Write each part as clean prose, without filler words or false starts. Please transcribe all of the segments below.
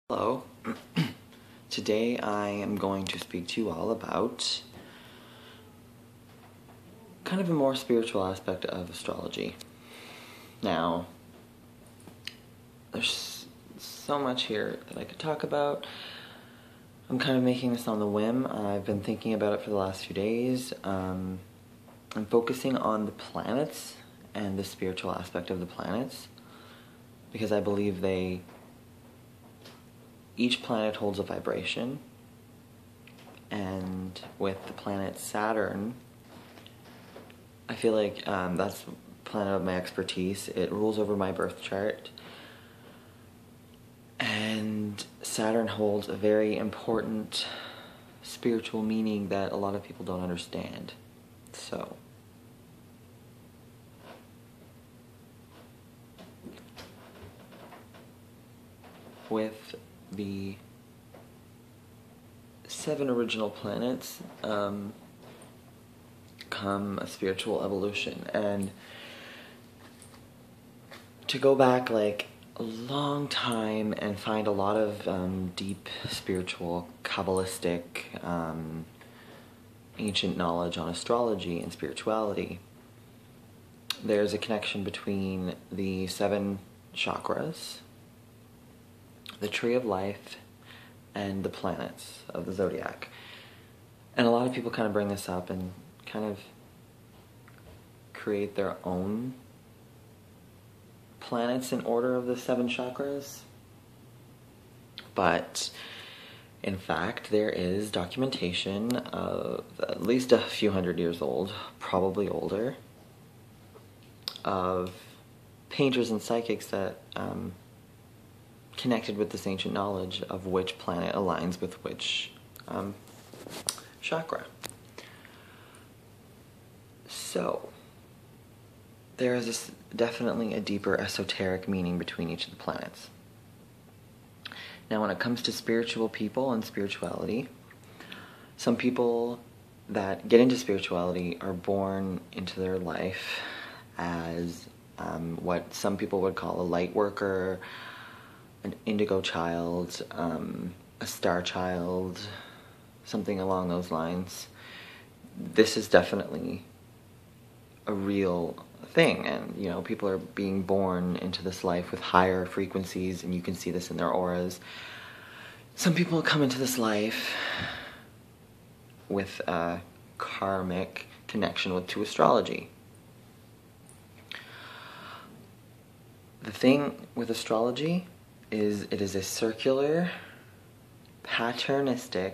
Hello. Today I am going to speak to you all about kind of a more spiritual aspect of astrology. Now, there's so much here that I could talk about. I'm kind of making this on the whim. I've been thinking about it for the last few days. I'm focusing on the planets and the spiritual aspect of the planets because I believe each planet holds a vibration, and with the planet Saturn, I feel like that's the planet of my expertise. It rules over my birth chart, and Saturn holds a very important spiritual meaning that a lot of people don't understand. So, with the 7 original planets come a spiritual evolution, and to go back like a long time and find a lot of deep spiritual, Kabbalistic, ancient knowledge on astrology and spirituality, there's a connection between the 7 chakras, the tree of life, and the planets of the zodiac. And a lot of people kind of bring this up and kind of create their own planets in order of the 7 chakras. But in fact, there is documentation of at least a few hundred years old, probably older, of painters and psychics that connected with this ancient knowledge of which planet aligns with which chakra. So, there is definitely a deeper esoteric meaning between each of the planets. Now, when it comes to spiritual people and spirituality, some people that get into spirituality are born into their life as what some people would call a light worker, an indigo child, a star child, something along those lines. This is definitely a real thing, and people are being born into this life with higher frequencies, and you can see this in their auras. Some people come into this life with a karmic connection to astrology. The thing with astrology is it is a circular, patternistic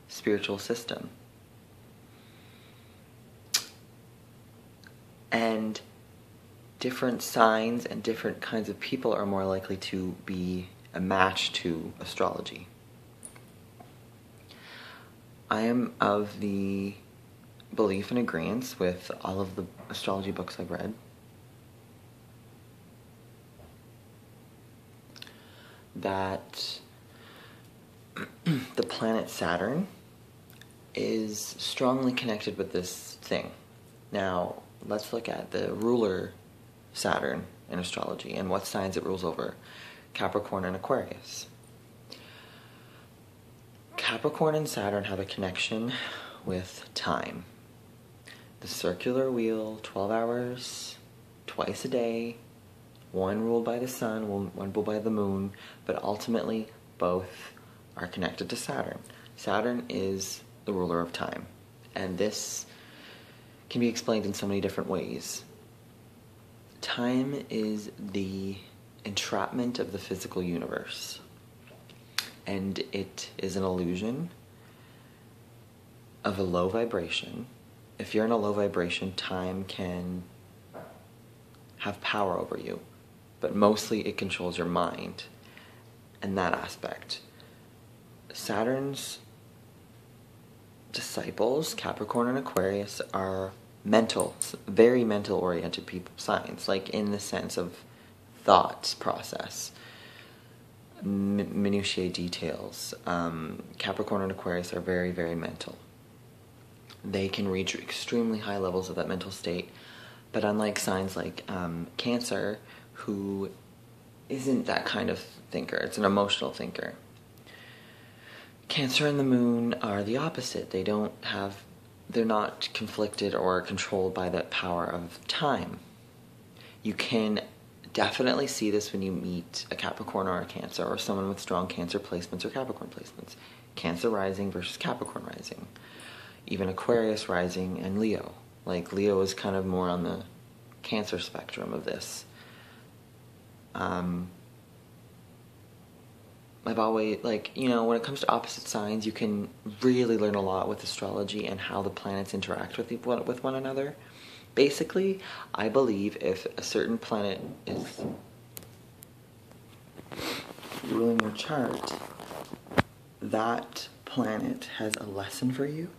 spiritual system. And different signs and different kinds of people are more likely to be a match to astrology. I am of the belief and agreement with all of the astrology books I've read that the planet Saturn is strongly connected with this thing. Now, let's look at the ruler Saturn in astrology and what signs it rules over: Capricorn and Aquarius. Capricorn and Saturn have a connection with time. The circular wheel, 12 hours, twice a day, one ruled by the sun, one ruled by the moon, but ultimately both are connected to Saturn. Saturn is the ruler of time, and this can be explained in so many different ways. Time is the entrapment of the physical universe, and it is an illusion of a low vibration. If you're in a low vibration, time can have power over you, but mostly it controls your mind and that aspect. Saturn's disciples, Capricorn and Aquarius, are mental, very mental oriented signs, like in the sense of thought process, minutiae details. Capricorn and Aquarius are very, very mental. They can reach extremely high levels of that mental state, but unlike signs like Cancer, who isn't that kind of thinker. It's an emotional thinker. Cancer and the Moon are the opposite. They're not conflicted or controlled by that power of time. You can definitely see this when you meet a Capricorn or a Cancer, or someone with strong Cancer placements or Capricorn placements. Cancer rising versus Capricorn rising. Even Aquarius rising and Leo. Like, Leo is kind of more on the Cancer spectrum of this. I've always, when it comes to opposite signs, you can really learn a lot with astrology and how the planets interact with one another. Basically, I believe if a certain planet is ruling your chart, that planet has a lesson for you.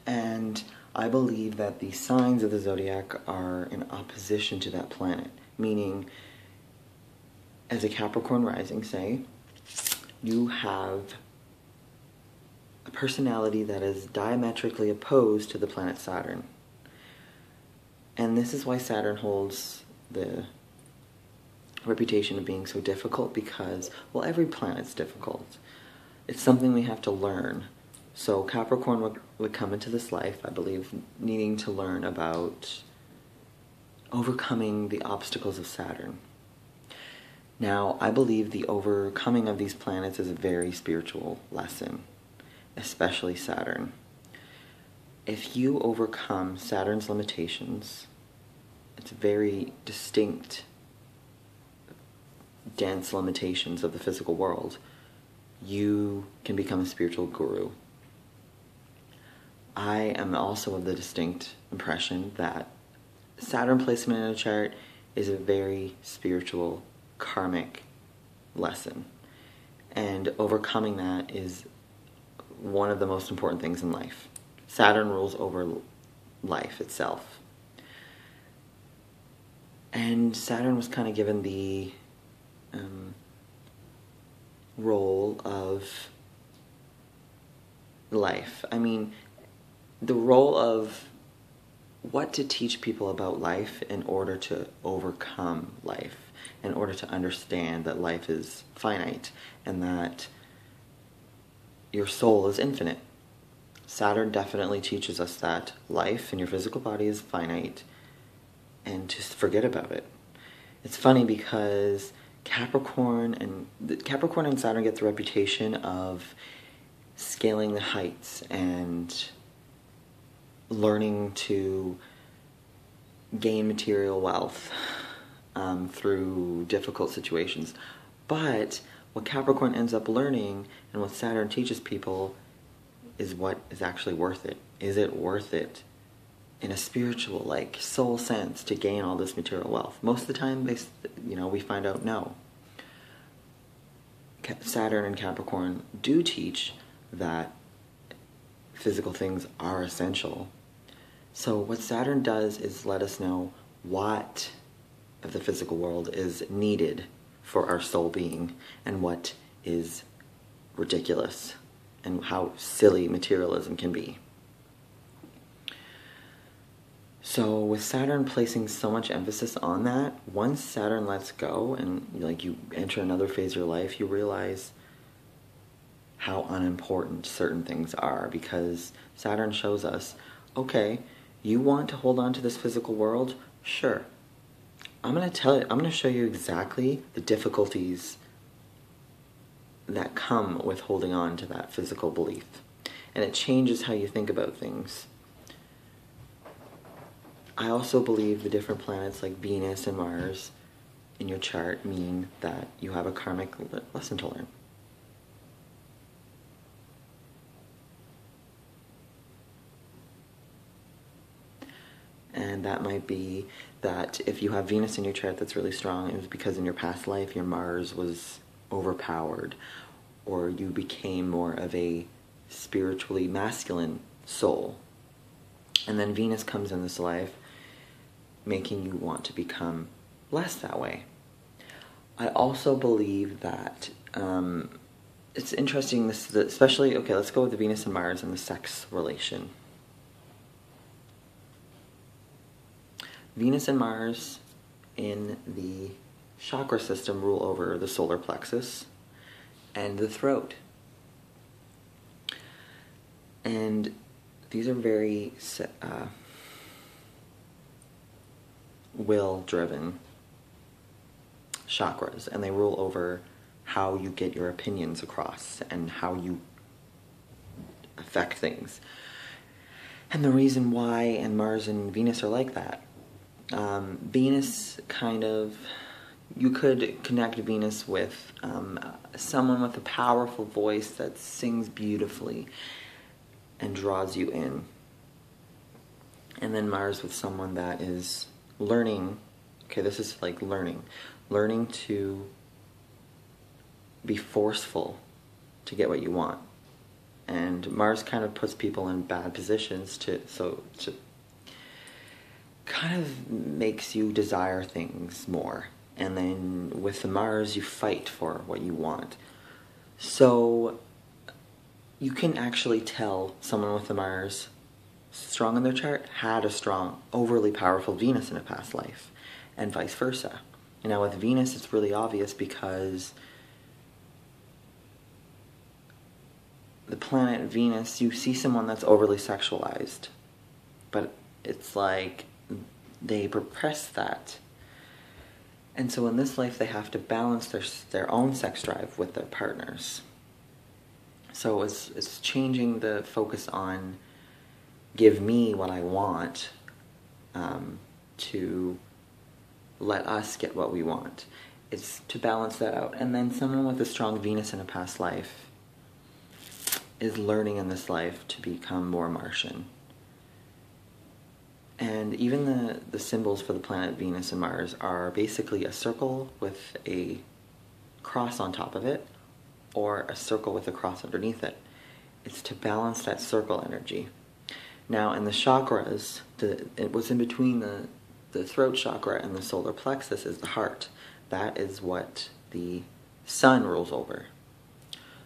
And I believe that the signs of the zodiac are in opposition to that planet. Meaning, as a Capricorn rising, say, you have a personality that is diametrically opposed to the planet Saturn. And this is why Saturn holds the reputation of being so difficult, because, well, every planet's difficult. It's something we have to learn. So Capricorn would come into this life, I believe, needing to learn about overcoming the obstacles of Saturn. Now, I believe the overcoming of these planets is a very spiritual lesson, especially Saturn. If you overcome Saturn's limitations, it's very distinct, dense limitations of the physical world, you can become a spiritual guru. I am also of the distinct impression that Saturn placement in a chart is a very spiritual, karmic lesson. And overcoming that is one of the most important things in life. Saturn rules over life itself. And Saturn was kind of given the role of life. I mean, the role of what to teach people about life in order to overcome life, in order to understand that life is finite and that your soul is infinite. Saturn definitely teaches us that life in your physical body is finite and just forget about it. It's funny because Capricorn and Saturn get the reputation of scaling the heights and learning to gain material wealth through difficult situations. But what Capricorn ends up learning and what Saturn teaches people is what is actually worth it. Is it worth it in a spiritual, like, soul sense to gain all this material wealth? Most of the time, we find out no. Saturn and Capricorn do teach that physical things are essential. So what Saturn does is let us know what of the physical world is needed for our soul being and what is ridiculous and how silly materialism can be. So with Saturn placing so much emphasis on that, once Saturn lets go and you enter another phase of your life, you realize how unimportant certain things are, because Saturn shows us, okay, you want to hold on to this physical world? Sure. I'm going to show you exactly the difficulties that come with holding on to that physical belief. And it changes how you think about things. I also believe the different planets like Venus and Mars in your chart mean that you have a karmic lesson to learn. And that might be that if you have Venus in your chart that's really strong, it was because in your past life your Mars was overpowered, or you became more of a spiritually masculine soul. And then Venus comes in this life, making you want to become less that way. I also believe that it's interesting, especially, okay, let's go with the Venus and Mars and the sex relation. Venus and Mars in the chakra system rule over the solar plexus and the throat. And these are very will-driven chakras, and they rule over how you get your opinions across and how you affect things. And the reason why, and Mars and Venus are like that. Venus you could connect Venus with someone with a powerful voice that sings beautifully and draws you in. And then Mars with someone that is learning, this is like learning to be forceful to get what you want. And Mars kind of puts people in bad positions to kind of makes you desire things more. And then with the Mars, you fight for what you want. So you can actually tell someone with the Mars strong in their chart had a strong, overly powerful Venus in a past life, and vice versa. And now with Venus, it's really obvious because the planet Venus, you see someone that's overly sexualized, but it's like they repress that. And so in this life, they have to balance their own sex drive with their partners. So it's changing the focus on give me what I want to let us get what we want. It's to balance that out. And then someone with a strong Venus in a past life is learning in this life to become more Martian. And even the symbols for the planet Venus and Mars are basically a circle with a cross on top of it, or a circle with a cross underneath it. It's to balance that circle energy. Now in the chakras, what's in between the throat chakra and the solar plexus is the heart. That is what the sun rules over.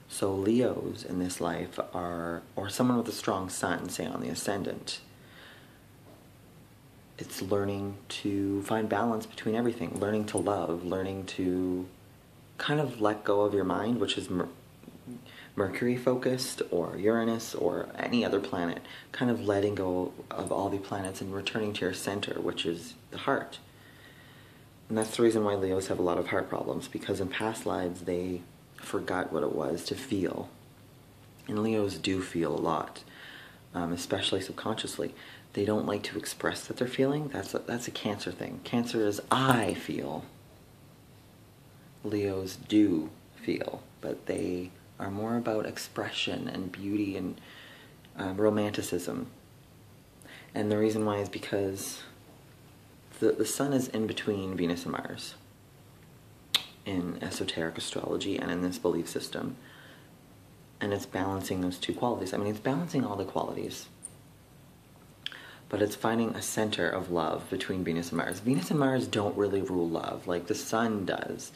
So Leos in this life are, or someone with a strong sun, say on the ascendant, it's learning to find balance between everything, learning to love, learning to kind of let go of your mind, which is Mercury focused, or Uranus, or any other planet, kind of letting go of all the planets and returning to your center, which is the heart. And that's the reason why Leos have a lot of heart problems, because in past lives they forgot what it was to feel. And Leos do feel a lot, especially subconsciously. They don't like to express that they're feeling. That's a Cancer thing. Cancer is I feel. Leos do feel, but they are more about expression and beauty and romanticism. And the reason why is because the sun is in between Venus and Mars in esoteric astrology and in this belief system. And it's balancing those two qualities. I mean, it's balancing all the qualities. But it's finding a center of love between Venus and Mars. Venus and Mars don't really rule love like the sun does.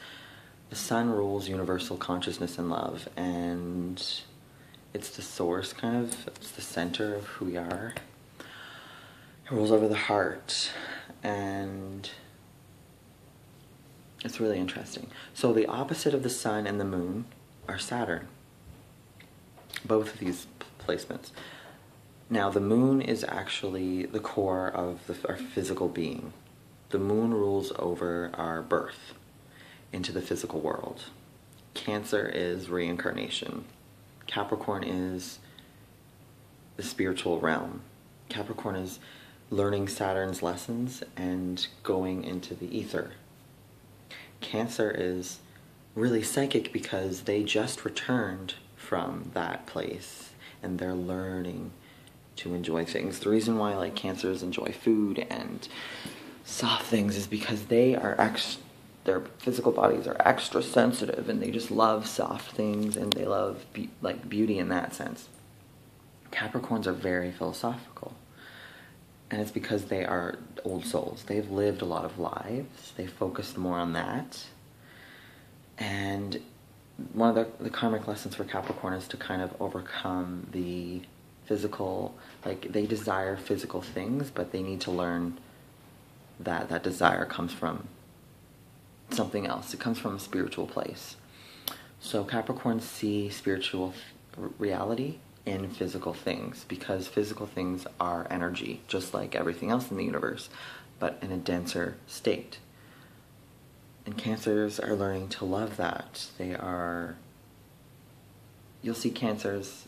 The sun rules universal consciousness and love, and it's the source, kind of. It's the center of who we are. It rules over the heart, and it's really interesting. So the opposite of the sun and the moon are Saturn. Both of these placements. Now, the moon is actually the core of our physical being. The moon rules over our birth into the physical world. Cancer is reincarnation. Capricorn is the spiritual realm. Capricorn is learning Saturn's lessons and going into the ether. Cancer is really psychic because they just returned from that place and they're learning to enjoy things. The reason why like Cancers enjoy food and soft things is because they are their physical bodies are extra sensitive and they just love soft things and they love beauty in that sense. Capricorns are very philosophical, and it's because they are old souls. They've lived a lot of lives. They focused more on that. And one of the karmic lessons for Capricorn is to kind of overcome the physical, like they desire physical things, but they need to learn that that desire comes from something else. It comes from a spiritual place. So Capricorns see spiritual reality in physical things, because physical things are energy, just like everything else in the universe, but in a denser state. And Cancers are learning to love that. You'll see Cancers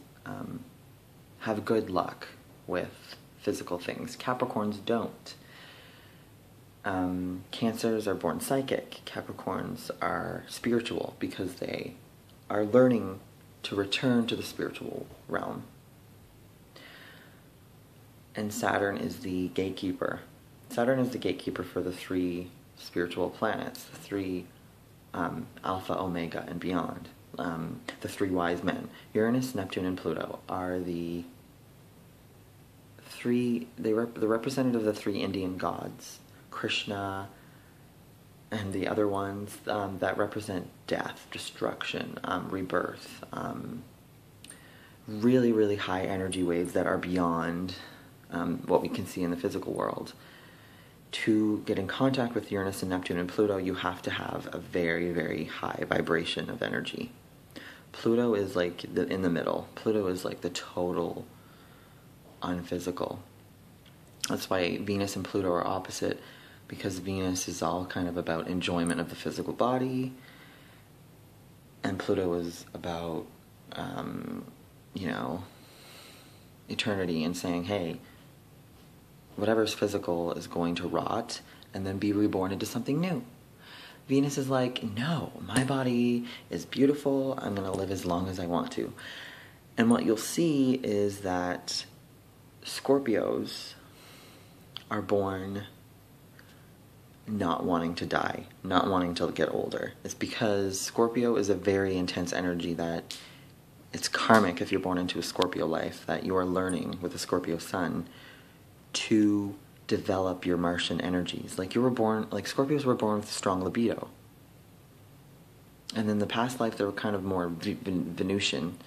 have good luck with physical things. Capricorns don't. Cancers are born psychic. Capricorns are spiritual because they are learning to return to the spiritual realm. And Saturn is the gatekeeper. Saturn is the gatekeeper for the 3 spiritual planets, the 3 Alpha, Omega, and beyond. The 3 wise men. Uranus, Neptune, and Pluto are the representative of the 3 Indian gods, Krishna, and the other ones that represent death, destruction, rebirth, really, really high energy waves that are beyond what we can see in the physical world. To get in contact with Uranus and Neptune and Pluto, you have to have a very, very high vibration of energy. Pluto is like in the middle. Pluto is like the total unphysical. That's why Venus and Pluto are opposite, because Venus is all kind of about enjoyment of the physical body, and Pluto is about, eternity, and saying, hey, whatever's physical is going to rot and then be reborn into something new. Venus is like, no, my body is beautiful, I'm going to live as long as I want to. And what you'll see is that Scorpios are born not wanting to die, not wanting to get older. It's because Scorpio is a very intense energy that it's karmic if you're born into a Scorpio life, that you are learning with a Scorpio sun to develop your Martian energies. Like Scorpios were born with strong libido. And in the past life, they were kind of more Venusian.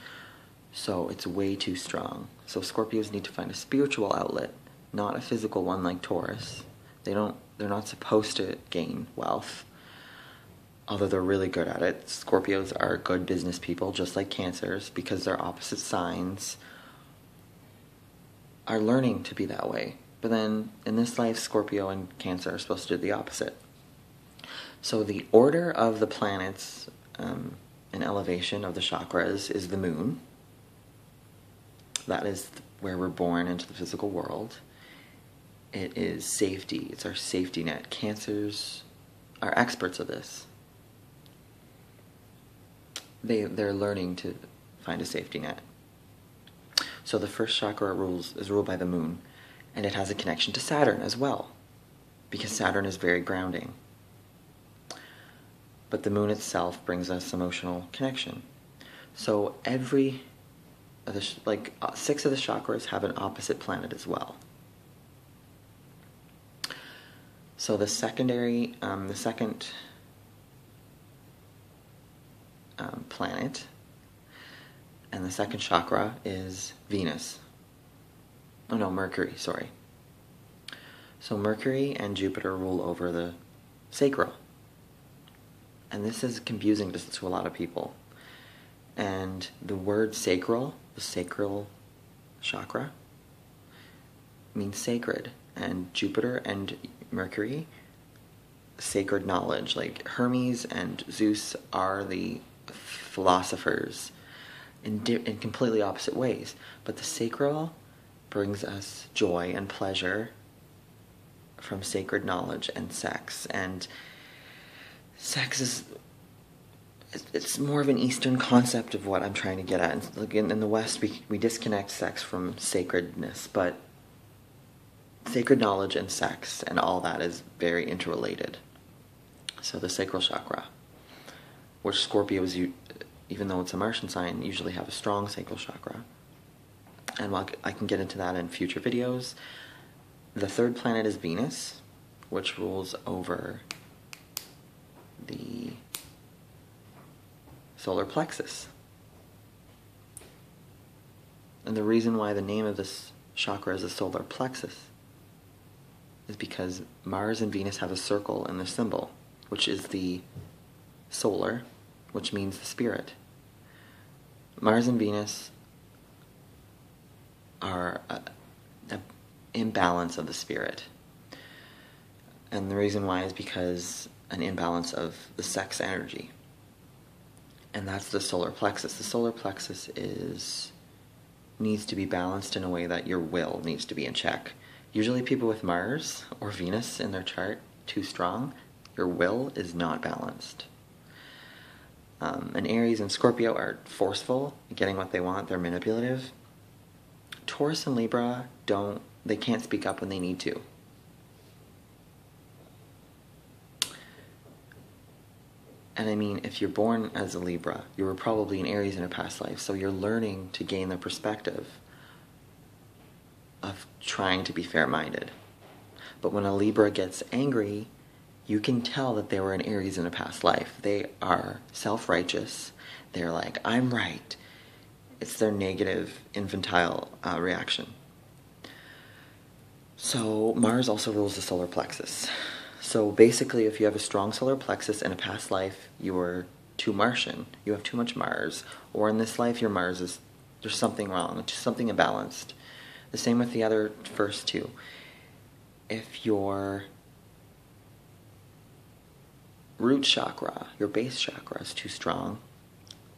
So it's way too strong. So Scorpios need to find a spiritual outlet, not a physical one like Taurus. They're not supposed to gain wealth, although they're really good at it. Scorpios are good business people, just like Cancers, because their opposite signs are learning to be that way. But then, in this life, Scorpio and Cancer are supposed to do the opposite. So the order of the planets in elevation of the chakras is the moon. That is where we're born into the physical world. It is safety. It's our safety net. Cancers are experts of this. They're learning to find a safety net. So the first chakra is ruled by the moon, and it has a connection to Saturn as well, because Saturn is very grounding. But the moon itself brings us emotional connection. So 6 of the chakras have an opposite planet as well. So the second planet and the second chakra is Venus. Oh no, Mercury, sorry. So Mercury and Jupiter rule over the sacral. And this is confusing to a lot of people. And the word sacral, the sacral chakra, means sacred. And Jupiter and Mercury, sacred knowledge. Like Hermes and Zeus are the philosophers in completely opposite ways. But the sacral brings us joy and pleasure from sacred knowledge and sex. And sex it's more of an Eastern concept of what I'm trying to get at. In the West, we disconnect sex from sacredness, but sacred knowledge and sex and all that is very interrelated. So the sacral chakra, which Scorpios, even though it's a Martian sign, usually have a strong sacral chakra. And I can get into that in future videos. The third planet is Venus, which rules over the solar plexus. And the reason why the name of this chakra is the solar plexus is because Mars and Venus have a circle in their symbol. which is the solar, which means the spirit. Mars and Venus are an imbalance of the spirit. And the reason why is because an imbalance of the sex energy. And that's the solar plexus. The solar plexus needs to be balanced in a way that your will needs to be in check. Usually people with Mars or Venus in their chart too strong, your will is not balanced. And Aries and Scorpio are forceful, getting what they want, they're manipulative. Taurus and Libra they can't speak up when they need to. And I mean, if you're born as a Libra, you were probably an Aries in a past life, so you're learning to gain the perspective of trying to be fair-minded. But when a Libra gets angry, you can tell that they were an Aries in a past life. They are self-righteous. They're like, I'm right. It's their negative, infantile reaction. So Mars also rules the solar plexus. So basically, if you have a strong solar plexus in a past life, you were too Martian. You have too much Mars. Or in this life, your Mars there's something wrong, something imbalanced. The same with the other first two. If your root chakra, your base chakra, is too strong,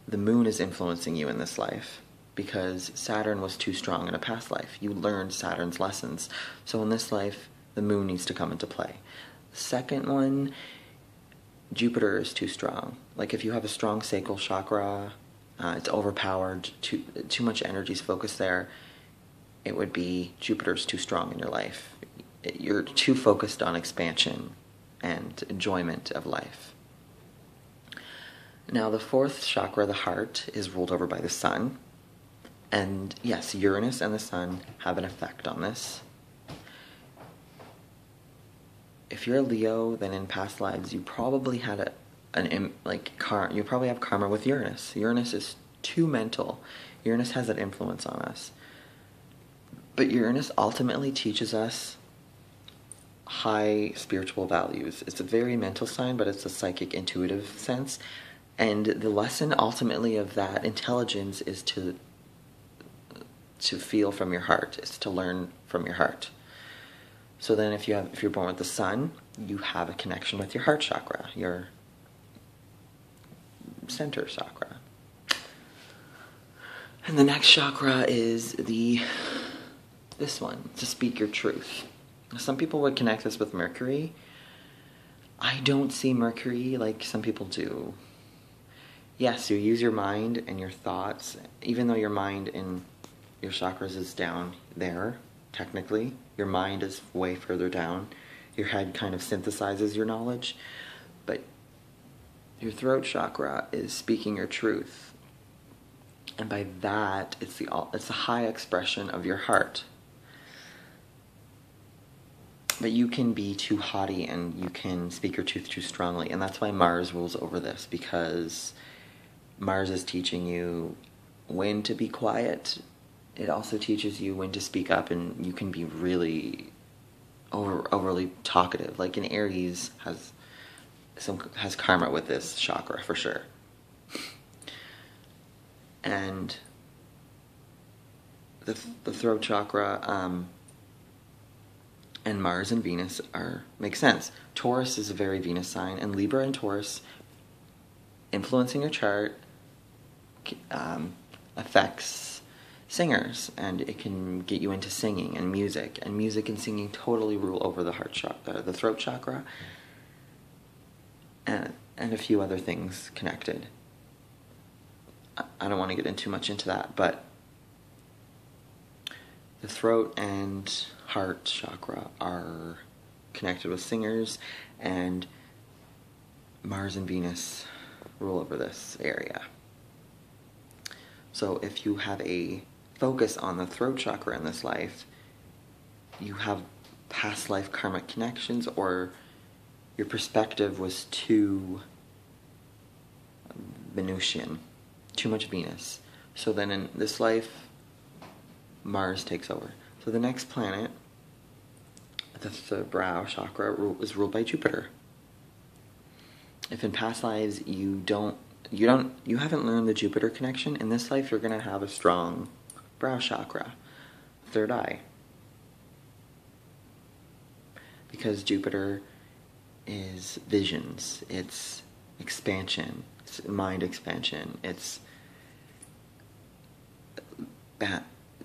the moon is influencing you in this life because Saturn was too strong in a past life. You learned Saturn's lessons. So in this life, the moon needs to come into play. The second one, Jupiter is too strong. Like if you have a strong sacral chakra, it's overpowered, too much energy is focused there, it would be Jupiter's too strong in your life. You're too focused on expansion and enjoyment of life. Now the fourth chakra, the heart, is ruled over by the sun. And yes, Uranus and the sun have an effect on this. If you're a Leo, then in past lives you probably had you probably have karma with Uranus. Uranus is too mental. Uranus has that influence on us. But Uranus ultimately teaches us high spiritual values. It's a very mental sign, but it's a psychic, intuitive sense. And the lesson ultimately of that intelligence is to feel from your heart, is to learn from your heart. So then if you're born with the sun, you have a connection with your heart chakra, your center chakra. And the next chakra is this one, to speak your truth. Some people would connect this with Mercury. I don't see Mercury like some people do. Yes, you use your mind and your thoughts, even though your mind in your chakras is down there, technically. Your mind is way further down. Your head kind of synthesizes your knowledge. But your throat chakra is speaking your truth. And by that, it's the high expression of your heart. But you can be too haughty and you can speak your truth too strongly. And that's why Mars rules over this, because Mars is teaching you when to be quiet. It also teaches you when to speak up, and you can be really overly talkative. Like in Aries has karma with this chakra for sure. And the throat chakra and Mars and Venus make sense. Taurus is a very Venus sign, and Libra and Taurus influencing your chart affects singers, and it can get you into singing and music and singing totally rule over the heart chakra, the throat chakra, and a few other things connected. I don't want to get too much into that, but the throat and heart chakra are connected with singers, and Mars and Venus rule over this area. So if you have a focus on the throat chakra in this life, you have past life karmic connections, or your perspective was too Venusian, too much Venus. So then in this life, Mars takes over. So the next planet, the brow chakra, is ruled by Jupiter. if in past lives you haven't learned the Jupiter connection, in this life you're going to have a strong brow chakra, third eye. Because Jupiter is visions, it's expansion, it's mind expansion, it's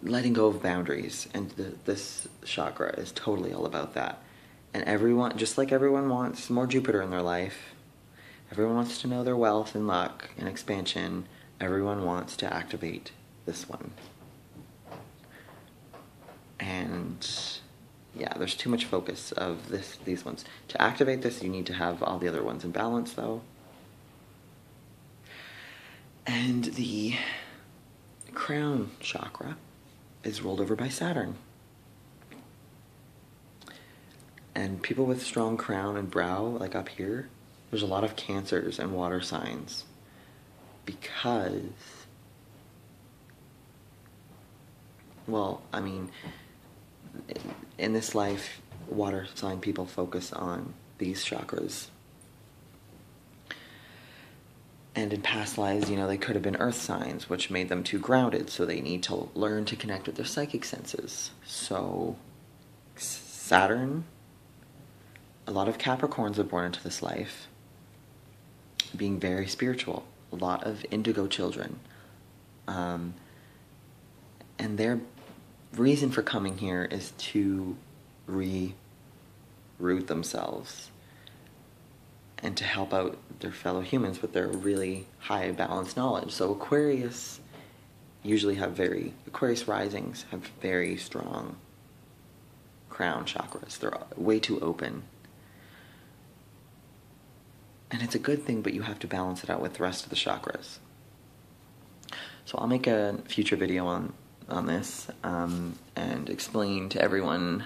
letting go of boundaries, and this chakra is totally all about that. And everyone, just like everyone wants more Jupiter in their life, everyone wants to know their wealth and luck and expansion, everyone wants to activate this one. And yeah, there's too much focus of these ones. To activate this, you need to have all the other ones in balance, though. And the crown chakra is ruled over by Saturn. And people with strong crown and brow, like up here, there's a lot of Cancers and water signs. Because, well, I mean, in this life, water sign people focus on these chakras. And in past lives, they could have been earth signs, which made them too grounded, so they need to learn to connect with their psychic senses. So, Saturn, a lot of Capricorns are born into this life, being very spiritual. A lot of indigo children. And their reason for coming here is to reroot themselves and to help out their fellow humans with their really high balanced knowledge. So Aquarius risings have very strong crown chakras. They're way too open. And it's a good thing, but you have to balance it out with the rest of the chakras. So I'll make a future video on this and explain to everyone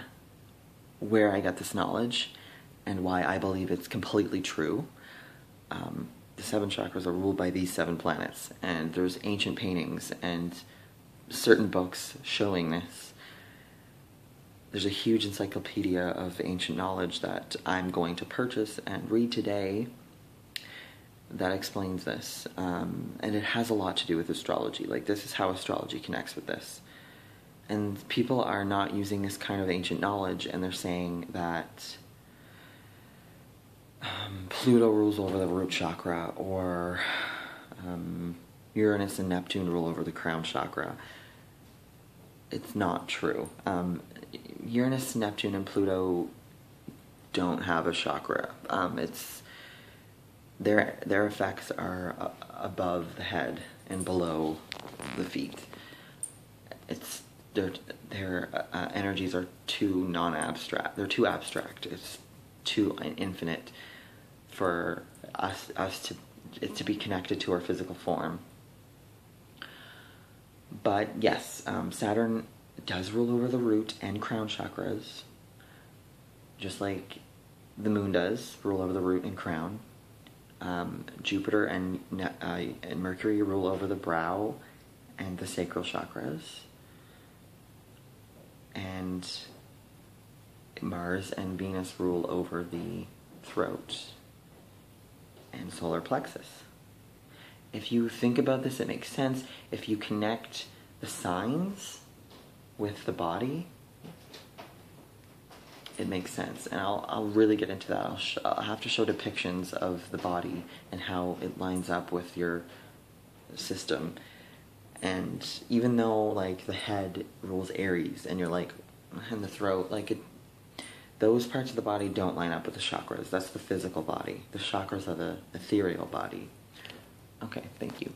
where I got this knowledge and why I believe it's completely true. The 7 chakras are ruled by these 7 planets, and there's ancient paintings and certain books showing this. There's a huge encyclopedia of ancient knowledge that I'm going to purchase and read today that explains this. And it has a lot to do with astrology. Like, this is how astrology connects with this. And people are not using this kind of ancient knowledge, and they're saying that Pluto rules over the root chakra, or Uranus and Neptune rule over the crown chakra. It's not true. Uranus, Neptune, and Pluto don't have a chakra. Their effects are above the head and below the feet. Their energies are too non-abstract. They're too abstract. It's too infinite for us to be connected to our physical form. But yes, Saturn does rule over the root and crown chakras, just like the moon does rule over the root and crown. Jupiter and Mercury rule over the brow and the sacral chakras. And Mars and Venus rule over the throat and solar plexus. If you think about this, it makes sense. If you connect the signs with the body, it makes sense. And I'll really get into that. I'll have to show depictions of the body and how it lines up with your system. And even though, like, the head rules Aries, and you're like, and the throat, those parts of the body don't line up with the chakras. That's the physical body. The chakras are the ethereal body. Okay, thank you.